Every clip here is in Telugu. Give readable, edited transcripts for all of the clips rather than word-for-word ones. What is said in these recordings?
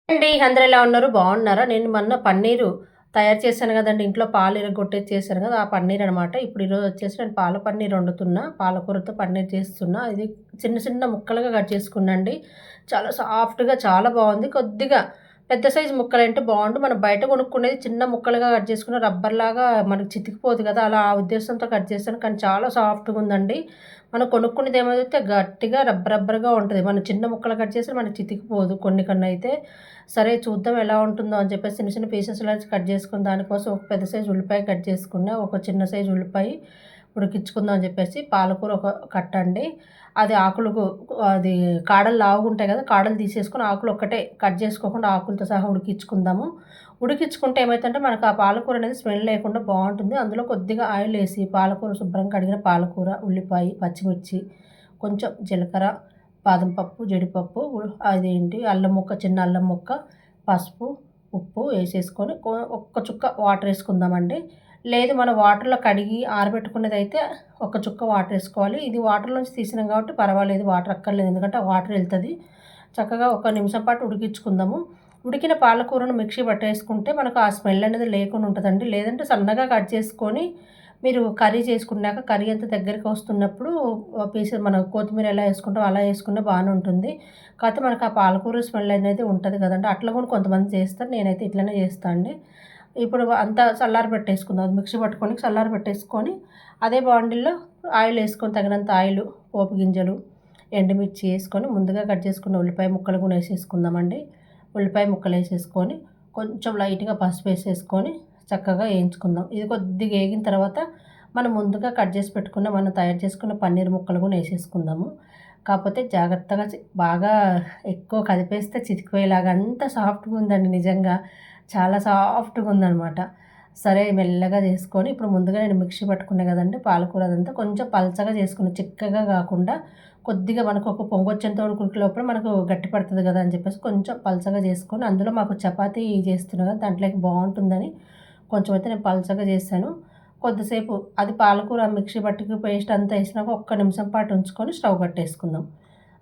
అండి అందరూ ఎలా ఉన్నారు? బాగున్నారా? నేను మొన్న పన్నీరు తయారు చేశాను గదండీ! ఇంట్లో పాలు ఇరగ్గొట్టేసి చేశాను గదా! ఆ పన్నీర్ అనమాట. ఇప్పుడు ఈరోజు వచ్చేసి నేను పాల పన్నీర్ వండుతున్నా. పాలకూరతో పన్నీర్ చేస్తున్నా. ఇది చిన్న చిన్న ముక్కలుగా కట్ చేసుకున్నా అండి. చాలా సాఫ్ట్‌గా చాలా బావుంది. కొద్దిగా పెద్ద సైజు ముక్కలంటే బావుండు. మనం బయట కొనుక్కునేది చిన్న ముక్కలుగా కట్ చేసుకున్న రబ్బర్‌లాగా మనకు చితికిపోదు గదా! అలా ఆ ఉద్దేశంతో కట్ చేశాను. కానీ చాలా సాఫ్ట్‌గా ఉందండి. మనం కొనుక్కునేది ఏమైతే గట్టిగా రబ్బర్‌గా ఉంటది. మనం చిన్న ముక్కలు కట్ చేసినా మనకి చితికిపోదు కొన్నికన్నయితే. సరే చూద్దాం ఎలా ఉంటుందో అని చెప్పేసి చిన్న చిన్న పీసెస్‌లా కట్ చేసుకుని దానికోసం ఒక పెద్ద సైజు ఉల్లిపాయ కట్ చేసుకున్నా. ఒక చిన్న సైజు ఉల్లిపాయ ఉడికించుకుందాం అని చెప్పేసి పాలకూర ఒక కట్ట అండి. అది ఆకులకు అది కాడలు లావుగుంటాయి కదా! కాడలు తీసేసుకొని ఆకులు ఒక్కటే కట్ చేసుకోకుండా ఆకులతో సహా ఉడికించుకుందాము. ఉడికించుకుంటే ఏమైద్దంటే మనకు ఆ పాలకూర అనేది స్మెల్ లేకుండా బావుంటుంది. అందులో కొద్దిగా ఆయిలేసి పాలకూర శుభ్రంగా కడిగిన పాలకూర, ఉల్లిపాయ, పచ్చిమిర్చి, కొంచెం జీలకర్ర, బాదం పప్పు, జీడిపప్పు, అదేంటి అల్లం ముక్క, చిన్న అల్లం ముక్క, పసుపు, ఉప్పు ఏసేసుకొని ఒక్క చుక్క వాటరేసుకుందామండి. లేదు మనం వాటర్‌లో కడిగి ఆరబెట్టుకున్నదైతే ఒక చుక్క వాటరేసుకోవాలి. ఇది వాటర్‌లోంచి తీసినాం కాబట్టి పర్వాలేదు వాటర్ అక్కర్లేదు. ఎందుకంటే ఆ వాటర్ ఎళ్తది. చక్కగా ఒక నిమిషం పాటు ఉడికించుకుందాము. ఉడికిన పాలకూరను మిక్సీ పట్టేసుకుంటే మనకు ఆ స్మెల్ అనేది లేకుండా ఉంటదండి. లేదంటే సన్నగా కట్ చేసుకొని మీరు కర్రీ చేసుకున్నాక కర్రీ అంతా దగ్గరికొస్తున్నప్పుడు పీసెస్ మనం కొత్తిమీర ఎలా యేసుకుంటామో అలా యేసుకున్నా బానే ఉంటుంది. కాకపోతే మనకు ఆ పాలకూర స్మెల్ అనేది ఉంటది కదండీ! అట్లా కూడా కొంతమంది చేస్తారు. నేనైతే ఇట్లనే చేస్తా అండి. ఇప్పుడు అంతా చల్లారబెట్టేసుకుందాం. అది మిక్సీ పట్టుకొని చల్లారబెట్టేసుకొని అదే బాండిల్లో ఆయిలేసుకొని తగినంత ఆయిలు, పోపు గింజలు, ఎండుమిర్చి యేసుకొని ముందుగా కట్ చేసుకున్న ఉల్లిపాయ ముక్కలు కూడా యేసేసుకుందామండి. ఉల్లిపాయ ముక్కలేసేసుకొని కొంచెం లైట్‌గా పసుపేసేసుకొని చక్కగా ఏయించుకుందాం. ఇది కొద్దిగా ఏగిన తర్వాత మనం ముందుగా కట్ చేసి పెట్టుకున్న మనం తయారు చేసుకున్న పన్నీర్ ముక్కలు కూడా ఏసేసుకుందాము. కాపోతే జాగ్రత్తగా బాగా ఎక్కువ కదిపేస్తే చితికిపోయేలాగా అంత సాఫ్ట్‌గా ఉందండి నిజంగా. చాలా సాఫ్ట్‌గా ఉందనమాట. సరే మెల్లగా చేసుకొని ఇప్పుడు ముందుగా నేను మిక్సీ పట్టుకున్నా కదండీ పాలకూర అదంతా కొంచెం పల్చగా చేసుకున్నా. చిక్కగా కాకుండా కొద్దిగా మనకు ఒక పొంగొచ్చేంత వరకు ఉడికే లోపల మనకు గట్టి పడతది కదా! అని చెప్పేసి కొంచెం పల్చగా చేసుకొని అందులో మాకు చపాతీ చేస్తున్నా కదా! దాంట్లోకి బావుంటుందని కొంచెం అయితే నేను పల్చగా చేశాను. కొద్దిసేపు అది పాలకూర మిక్సీ పట్టుకు పేస్ట్ అంతా ఏసినాక ఒక్క నిమిషం పాటు ఉంచుకొని స్టవ్ కట్టేసుకుందాం.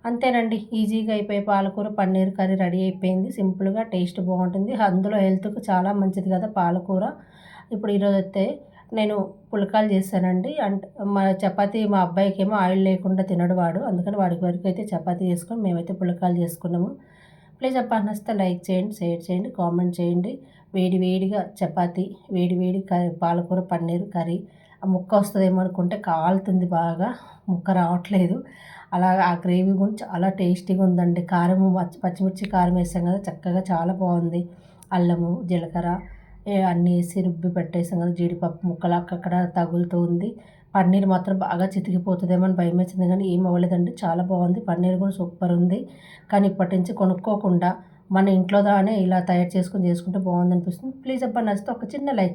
అంతేనండి. ఈజీగా అయిపోయే పాలకూర పన్నీర్ కర్రీ రెడీ అయిపోయింది. సింపుల్‌గా టేస్ట్ బావుంటుంది. అందులో హెల్త్‌కి చాలా మంచిది కదా పాలకూర. ఇప్పుడు ఈరోజైతే నేను పుల్కాలు చేశానండి. అంటే చపాతీ మా అబ్బాయికేమో ఆయిల్ లేకుండా తినడు వాడు. అందుకని వాడి వరకైతే చపాతీ చేసుకొని మేమైతే పుల్కాలు చేసుకున్నాము. ప్లీజ్ అబ్బా నచ్చితే లైక్ చేయండి, షేర్ చేయండి, కామెంట్ చేయండి. వేడి వేడిగా చపాతీ, వేడి వేడి పాలకూర పన్నీర్ కర్రీ. ఆ ముక్క వస్తదేమో అనుకుంటే కాలుతుంది బాగా. ముక్క రావట్లేదు. అలా ఆ గ్రేవీ కూడా చాలా టేస్టీగా ఉందండి. కారము పచ్చిమిర్చి కారం వేసాం కదా! చక్కగా చాలా బావుంది. అల్లము, జీలకర్ర అన్నీ ఏసి రుబ్బి పెట్టేసాం కదా! జీడిపప్పు ముక్కలు అక్కడక్కడ తగులుతూ ఉంది. పన్నీర్ మాత్రం బాగా చితికిపోతదేమో అని భయమేసింది గానీ ఏం అవ్వలేదండి. చాలా బావుంది. పన్నీర్ కూడా సూపరుంది. కానీ ఇప్పటి నుంచి కొనుక్కోకుండా మన ఇంట్లో ఇలా తయారు చేసుకొని చేసుకుంటే బావుందనిపిస్తుంది. ప్లీజ్ అబ్బా నచ్చితే ఒక చిన్న లైక్